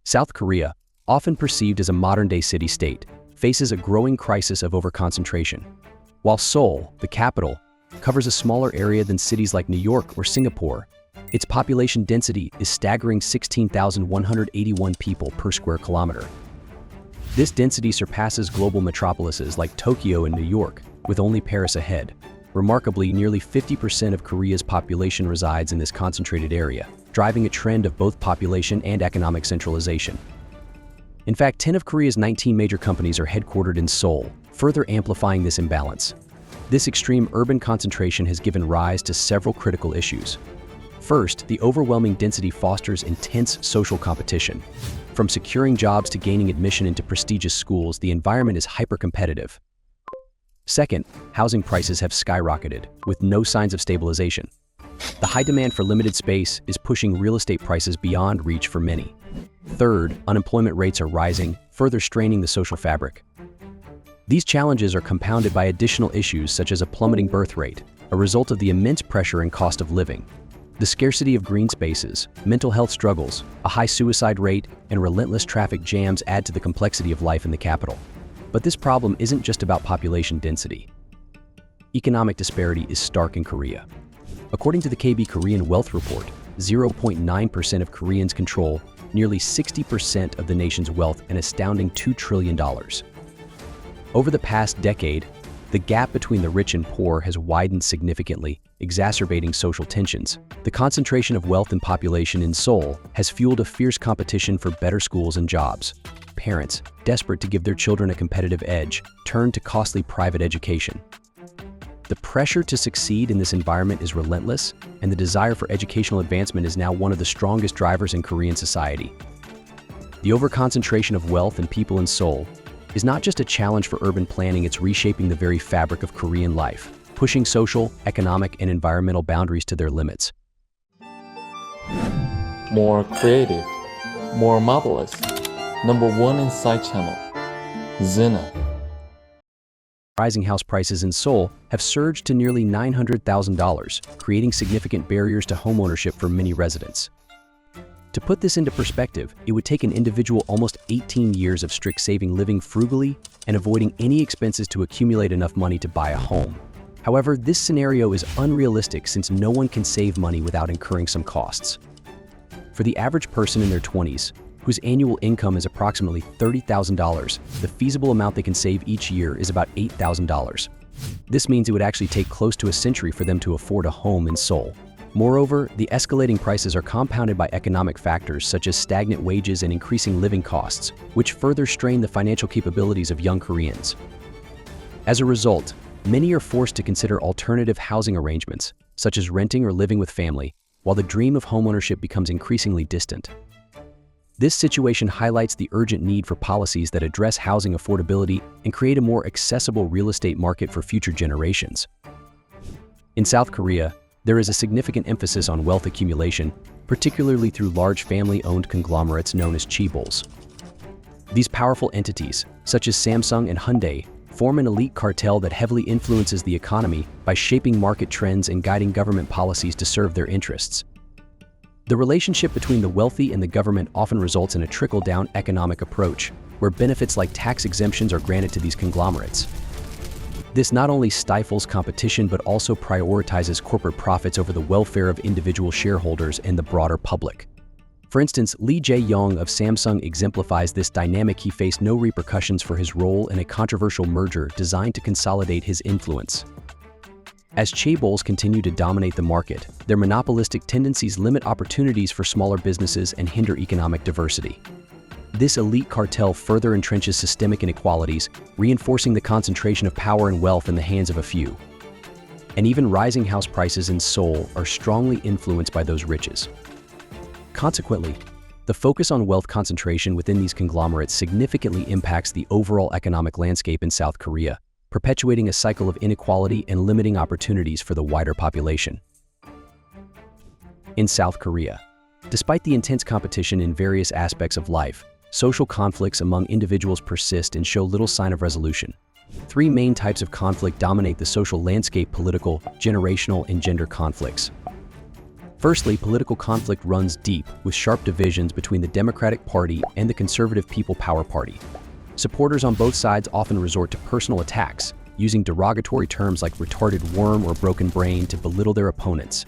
South Korea, often perceived as a modern-day city-state, faces a growing crisis of overconcentration. While Seoul, the capital, covers a smaller area than cities like New York or Singapore, its population density is staggering 16,181 people per square kilometer. This density surpasses global metropolises like Tokyo and New York, with only Paris ahead. Remarkably, nearly 50% of Korea's population resides in this concentrated area, driving a trend of both population and economic centralization. In fact, 10 of Korea's 19 major companies are headquartered in Seoul, further amplifying this imbalance. This extreme urban concentration has given rise to several critical issues. First, the overwhelming density fosters intense social competition. From securing jobs to gaining admission into prestigious schools, the environment is hyper-competitive. Second, housing prices have skyrocketed, with no signs of stabilization. The high demand for limited space is pushing real estate prices beyond reach for many. Third, unemployment rates are rising, further straining the social fabric. These challenges are compounded by additional issues such as a plummeting birth rate, a result of the immense pressure and cost of living. The scarcity of green spaces, mental health struggles, a high suicide rate, and relentless traffic jams add to the complexity of life in the capital. But this problem isn't just about population density. Economic disparity is stark in Korea. According to the KB Korean Wealth Report, 0.9% of Koreans control nearly 60% of the nation's wealth, an astounding $2 trillion. Over the past decade, the gap between the rich and poor has widened significantly, exacerbating social tensions. The concentration of wealth and population in Seoul has fueled a fierce competition for better schools and jobs. Parents, desperate to give their children a competitive edge, turn to costly private education. The pressure to succeed in this environment is relentless, and the desire for educational advancement is now one of the strongest drivers in Korean society. The overconcentration of wealth and people in Seoul is not just a challenge for urban planning, it's reshaping the very fabric of Korean life, pushing social, economic, and environmental boundaries to their limits. More creative, more marvelous. #1 Insight Channel, Zena. Rising house prices in Seoul have surged to nearly $900,000, creating significant barriers to homeownership for many residents. To put this into perspective, it would take an individual almost 18 years of strict saving, living frugally, and avoiding any expenses to accumulate enough money to buy a home. However, this scenario is unrealistic since no one can save money without incurring some costs. For the average person in their 20s, whose annual income is approximately $30,000, the feasible amount they can save each year is about $8,000. This means it would actually take close to a century for them to afford a home in Seoul. Moreover, the escalating prices are compounded by economic factors such as stagnant wages and increasing living costs, which further strain the financial capabilities of young Koreans. As a result, many are forced to consider alternative housing arrangements, such as renting or living with family, while the dream of homeownership becomes increasingly distant. This situation highlights the urgent need for policies that address housing affordability and create a more accessible real estate market for future generations. In South Korea, there is a significant emphasis on wealth accumulation, particularly through large family-owned conglomerates known as chaebols. These powerful entities, such as Samsung and Hyundai, form an elite cartel that heavily influences the economy by shaping market trends and guiding government policies to serve their interests. The relationship between the wealthy and the government often results in a trickle-down economic approach, where benefits like tax exemptions are granted to these conglomerates. This not only stifles competition but also prioritizes corporate profits over the welfare of individual shareholders and the broader public. For instance, Lee Jae-yong of Samsung exemplifies this dynamic. He faced no repercussions for his role in a controversial merger designed to consolidate his influence. As chaebols continue to dominate the market, their monopolistic tendencies limit opportunities for smaller businesses and hinder economic diversity. This elite cartel further entrenches systemic inequalities, reinforcing the concentration of power and wealth in the hands of a few. And even rising house prices in Seoul are strongly influenced by those riches. Consequently, the focus on wealth concentration within these conglomerates significantly impacts the overall economic landscape in South Korea, perpetuating a cycle of inequality and limiting opportunities for the wider population. In South Korea, despite the intense competition in various aspects of life, social conflicts among individuals persist and show little sign of resolution. Three main types of conflict dominate the social landscape: political, generational, and gender conflicts. Firstly, political conflict runs deep, with sharp divisions between the Democratic Party and the Conservative People Power Party. Supporters on both sides often resort to personal attacks, using derogatory terms like retarded worm or broken brain to belittle their opponents.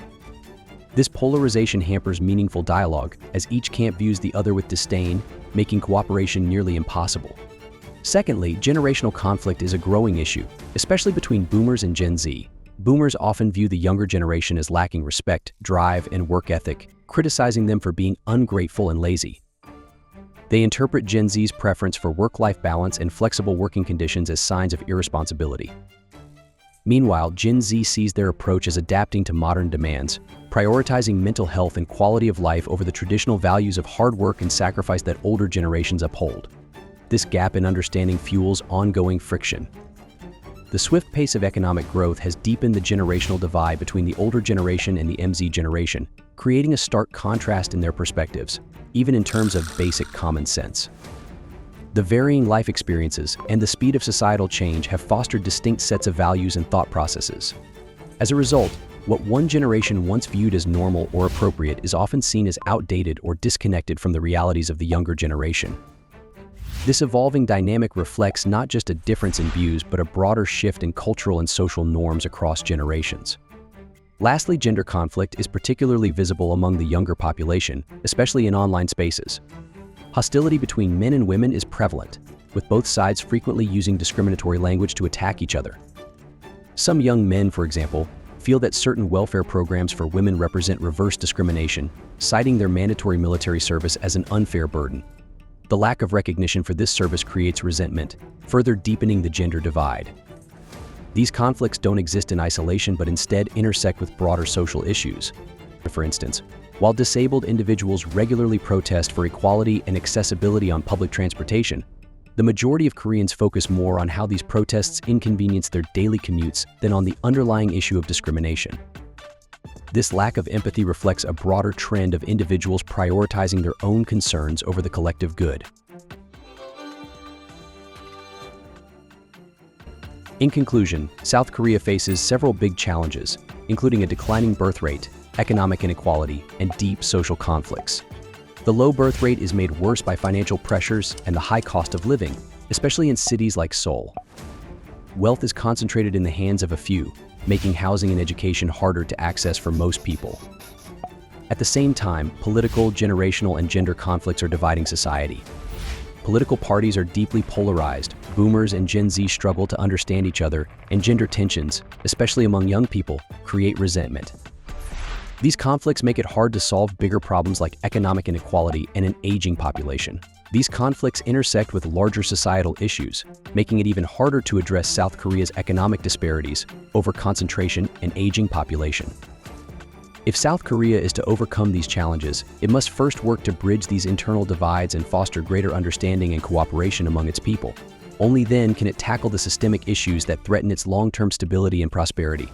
This polarization hampers meaningful dialogue, as each camp views the other with disdain, making cooperation nearly impossible. Secondly, generational conflict is a growing issue, especially between boomers and Gen Z. Boomers often view the younger generation as lacking respect, drive, and work ethic, criticizing them for being ungrateful and lazy. They interpret Gen Z's preference for work-life balance and flexible working conditions as signs of irresponsibility. Meanwhile, Gen Z sees their approach as adapting to modern demands, prioritizing mental health and quality of life over the traditional values of hard work and sacrifice that older generations uphold. This gap in understanding fuels ongoing friction. The swift pace of economic growth has deepened the generational divide between the older generation and the MZ generation, creating a stark contrast in their perspectives, even in terms of basic common sense. The varying life experiences and the speed of societal change have fostered distinct sets of values and thought processes. As a result, what one generation once viewed as normal or appropriate is often seen as outdated or disconnected from the realities of the younger generation. This evolving dynamic reflects not just a difference in views, but a broader shift in cultural and social norms across generations. Lastly, gender conflict is particularly visible among the younger population, especially in online spaces. Hostility between men and women is prevalent, with both sides frequently using discriminatory language to attack each other. Some young men, for example, feel that certain welfare programs for women represent reverse discrimination, citing their mandatory military service as an unfair burden. The lack of recognition for this service creates resentment, further deepening the gender divide. These conflicts don't exist in isolation, but instead intersect with broader social issues. For instance, while disabled individuals regularly protest for equality and accessibility on public transportation, the majority of Koreans focus more on how these protests inconvenience their daily commutes than on the underlying issue of discrimination. This lack of empathy reflects a broader trend of individuals prioritizing their own concerns over the collective good. In conclusion, South Korea faces several big challenges, including a declining birth rate, economic inequality, and deep social conflicts. The low birth rate is made worse by financial pressures and the high cost of living, especially in cities like Seoul. Wealth is concentrated in the hands of a few, making housing and education harder to access for most people. At the same time, political, generational, and gender conflicts are dividing society. Political parties are deeply polarized, boomers and Gen Z struggle to understand each other, and gender tensions, especially among young people, create resentment. These conflicts make it hard to solve bigger problems like economic inequality and an aging population. These conflicts intersect with larger societal issues, making it even harder to address South Korea's economic disparities, overconcentration, and aging population. If South Korea is to overcome these challenges, it must first work to bridge these internal divides and foster greater understanding and cooperation among its people. Only then can it tackle the systemic issues that threaten its long-term stability and prosperity.